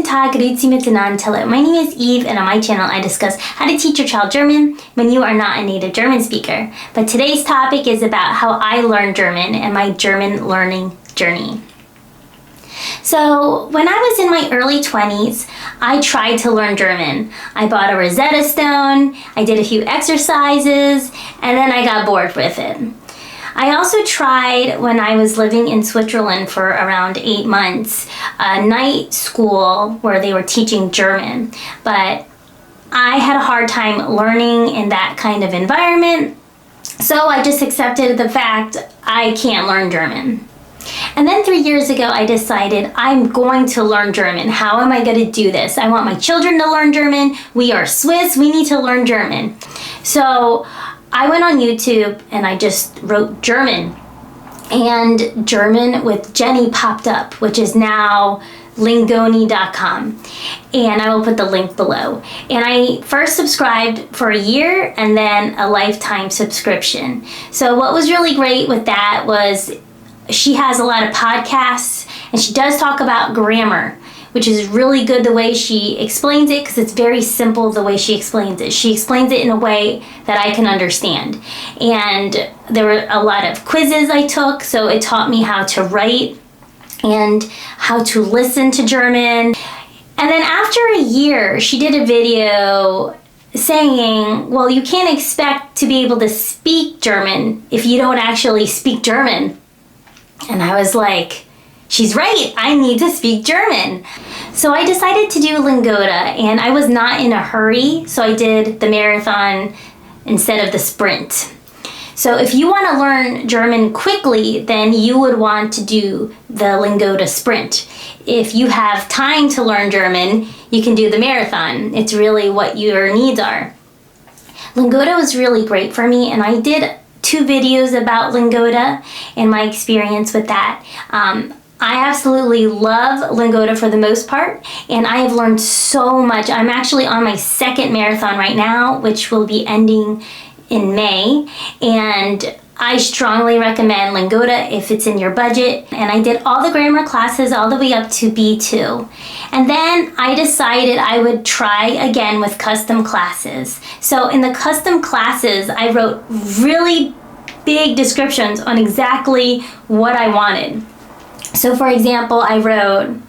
Tag, grüezi miteinander. My name is Eve, and on my channel I discuss how to teach your child German when you are not a native German speaker. But today's topic is about how I learned German and my German learning journey. So when I was in my early 20s, I tried to learn German. I bought a Rosetta Stone, I did a few exercises, and then I got bored with it. I also tried, when I was living in Switzerland for around 8 months, a night school where they were teaching German. But I had a hard time learning in that kind of environment, so I just accepted the fact I can't learn German. And then 3 years ago, I decided I'm going to learn German. How am I going to do this? I want my children to learn German. We are Swiss. We need to learn German. So I went on YouTube and I just wrote German. And German with Jenny popped up, which is now lingoni.com. And I will put the link below. And I first subscribed for a year and then a lifetime subscription. So what was really great with that was she has a lot of podcasts, and she does talk about grammar, which is really good the way she explains it, because it's very simple the way she explains it. She explains it in a way that I can understand. And there were a lot of quizzes I took, so it taught me how to write and how to listen to German. And then after a year, she did a video saying, well, you can't expect to be able to speak German if you don't actually speak German. And I was like, she's right, I need to speak German. So I decided to do lingoda, and I was not in a hurry, so I did the marathon instead of the sprint. So if you want to learn German quickly, then you would want to do the lingoda sprint. If you have time to learn German, you can do the marathon. It's really what your needs are. Lingoda was really great for me, and I did 2 videos about lingoda and my experience with that. I absolutely love lingoda for the most part, and I have learned so much. I'm actually on my 2nd marathon right now, which will be ending in May, and I strongly recommend lingoda if it's in your budget. And I did all the grammar classes all the way up to B2. And then I decided I would try again with custom classes. So in the custom classes, I wrote really big descriptions on exactly what I wanted. So for example, I wrote,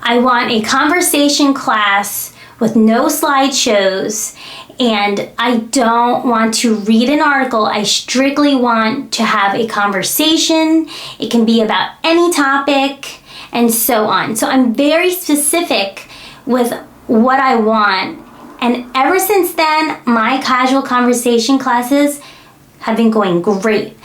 I want a conversation class with no slideshows, and I don't want to read an article. I strictly want to have a conversation. It can be about any topic and so on. So I'm very specific with what I want. And ever since then, my casual conversation classes have been going great.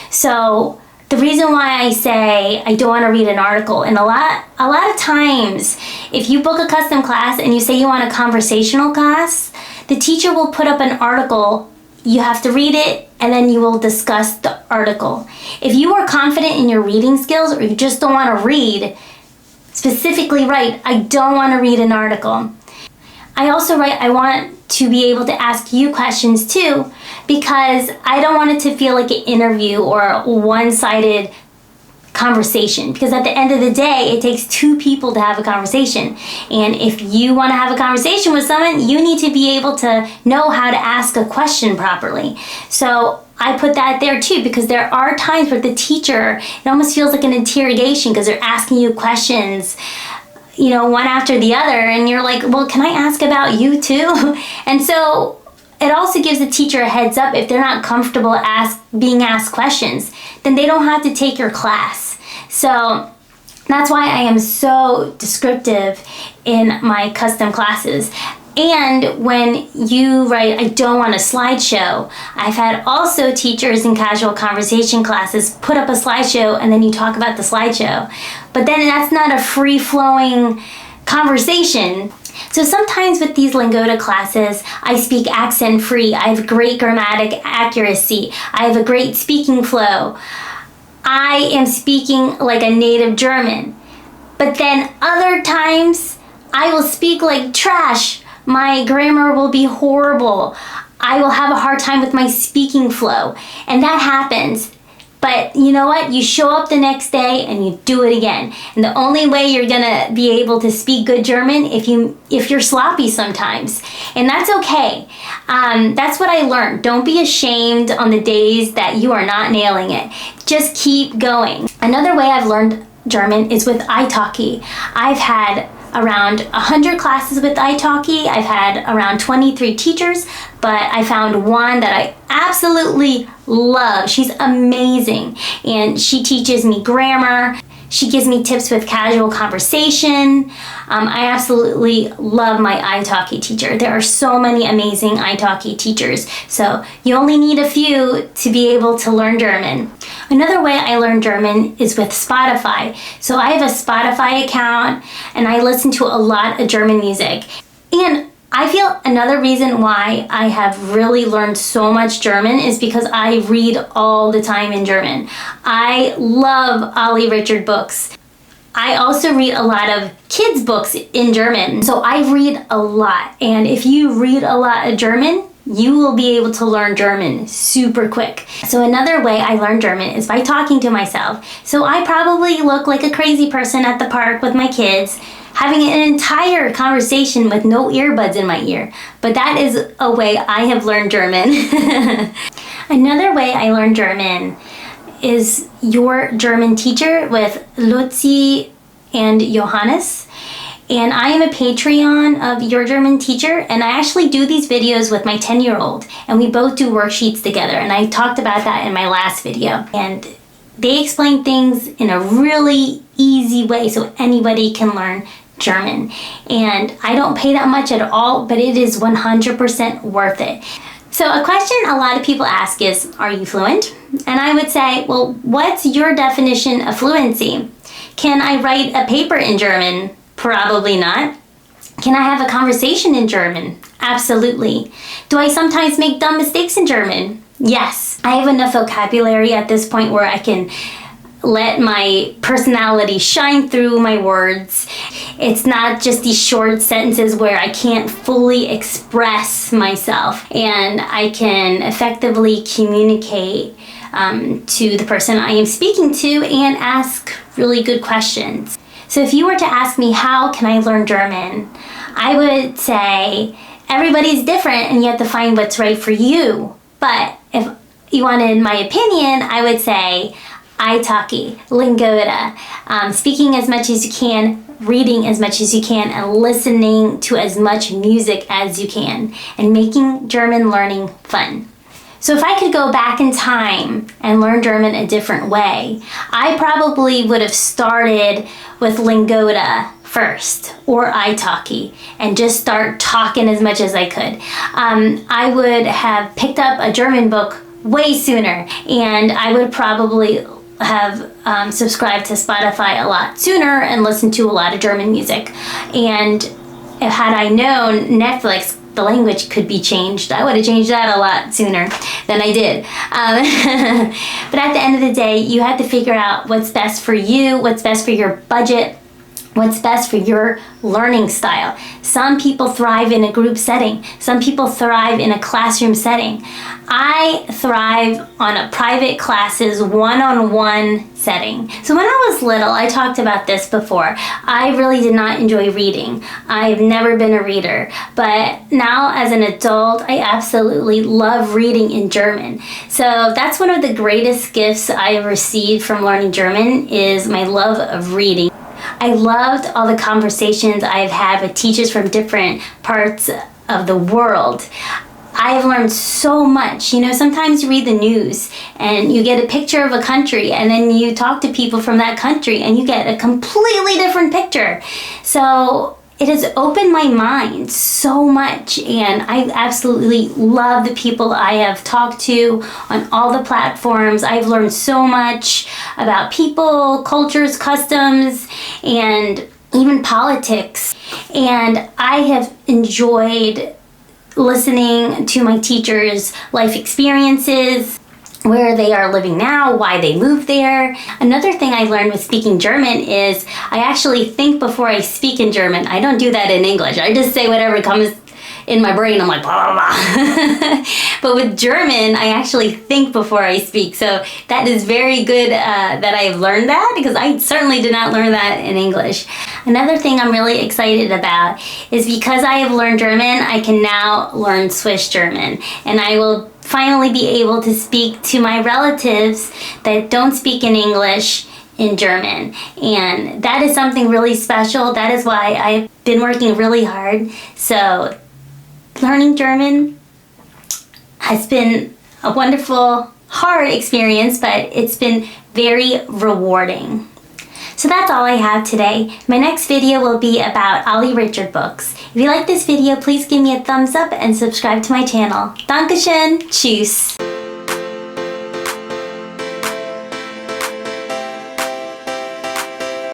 So the reason why I say I don't want to read an article, and a lot of times, if you book a custom class and you say you want a conversational class, the teacher will put up an article, you have to read it, and then you will discuss the article. If you are confident in your reading skills, or you just don't want to read, specifically write, I don't want to read an article. I also write, I want to be able to ask you questions too, because I don't want it to feel like an interview or a one-sided conversation, because at the end of the day, it takes 2 people to have a conversation. And if you want to have a conversation with someone, you need to be able to know how to ask a question properly. So I put that there too, because there are times where the teacher, it almost feels like an interrogation, because they're asking you questions, you know, one after the other, and you're like, well, can I ask about you too? And so it also gives the teacher a heads up. If they're not comfortable being asked questions, then they don't have to take your class. So that's why I am so descriptive in my custom classes. And when you write, I don't want a slideshow, I've had also teachers in casual conversation classes put up a slideshow and then you talk about the slideshow. But then that's not a free-flowing conversation. So sometimes with these lingoda classes, I speak accent-free. I have great grammatic accuracy. I have a great speaking flow. I am speaking like a native German. But then other times, I will speak like trash. My grammar will be horrible. I will have a hard time with my speaking flow. And that happens. But you know what? You show up the next day and you do it again. And the only way you're gonna be able to speak good German if you're sloppy sometimes. And that's okay. That's what I learned. Don't be ashamed on the days that you are not nailing it. Just keep going. Another way I've learned German is with italki. I've had around 100 classes with italki. I've had around 23 teachers, but I found one that I absolutely love. She's amazing, and she teaches me grammar. She gives me tips with casual conversation. I absolutely love my italki teacher. There are so many amazing italki teachers, so you only need a few to be able to learn German. Another way I learn German is with Spotify. So I have a Spotify account and I listen to a lot of German music. And I feel another reason why I have really learned so much German is because I read all the time in German. I love Ollie Richard books. I also read a lot of kids' books in German. So I read a lot. And if you read a lot of German, you will be able to learn German super quick. So another way I learn German is by talking to myself. So I probably look like a crazy person at the park with my kids, having an entire conversation with no earbuds in my ear. But that is a way I have learned German. Another way I learned German is Your German Teacher with Luzi and Johannes. And I am a Patreon of Your German Teacher, and I actually do these videos with my 10-year-old, and we both do worksheets together, and I talked about that in my last video. And they explain things in a really easy way so anybody can learn German. And I don't pay that much at all, but it is 100% worth it. So a question a lot of people ask is, are you fluent? And I would say, well, what's your definition of fluency? Can I write a paper in German? Probably not. Can I have a conversation in German? Absolutely. Do I sometimes make dumb mistakes in German? Yes. I have enough vocabulary at this point where I can let my personality shine through my words. It's not just these short sentences where I can't fully express myself, and I can effectively communicate to the person I am speaking to and ask really good questions. So if you were to ask me, how can I learn German? I would say everybody's different and you have to find what's right for you. But if you wanted my opinion, I would say italki, lingoda, speaking as much as you can, reading as much as you can, and listening to as much music as you can, and making German learning fun. So if I could go back in time and learn German a different way, I probably would have started with lingoda first, or italki, and just start talking as much as I could. I would have picked up a German book way sooner, and I would probably have subscribed to Spotify a lot sooner and listened to a lot of German music. And had I known Netflix, the language could be changed, I would have changed that a lot sooner than I did. But at the end of the day, you have to figure out what's best for you, what's best for your budget, what's best for your learning style. Some people thrive in a group setting. Some people thrive in a classroom setting. I thrive on a private classes, one-on-one setting. So when I was little, I talked about this before, I really did not enjoy reading. I've never been a reader, but now as an adult, I absolutely love reading in German. So that's one of the greatest gifts I have received from learning German, is my love of reading. I loved all the conversations I've had with teachers from different parts of the world. I've learned so much. You know, sometimes you read the news and you get a picture of a country, and then you talk to people from that country and you get a completely different picture. So it has opened my mind so much, and I absolutely love the people I have talked to on all the platforms. I've learned so much about people, cultures, customs, and even politics. And I have enjoyed listening to my teachers' life experiences, where they are living now, why they moved there. Another thing I learned with speaking German is I actually think before I speak in German. I don't do that in English. I just say whatever comes in my brain, I'm like, blah, blah, blah. But with German, I actually think before I speak. So that is very good that I've learned that, because I certainly did not learn that in English. Another thing I'm really excited about is because I have learned German, I can now learn Swiss German. And I will finally be able to speak to my relatives that don't speak in English in German. And that is something really special. That is why I've been working really hard. So learning German has been a wonderful, hard experience, but it's been very rewarding. So that's all I have today. My next video will be about Ollie Richard books. If you like this video, please give me a thumbs up and subscribe to my channel. Dankeschön. Tschüss.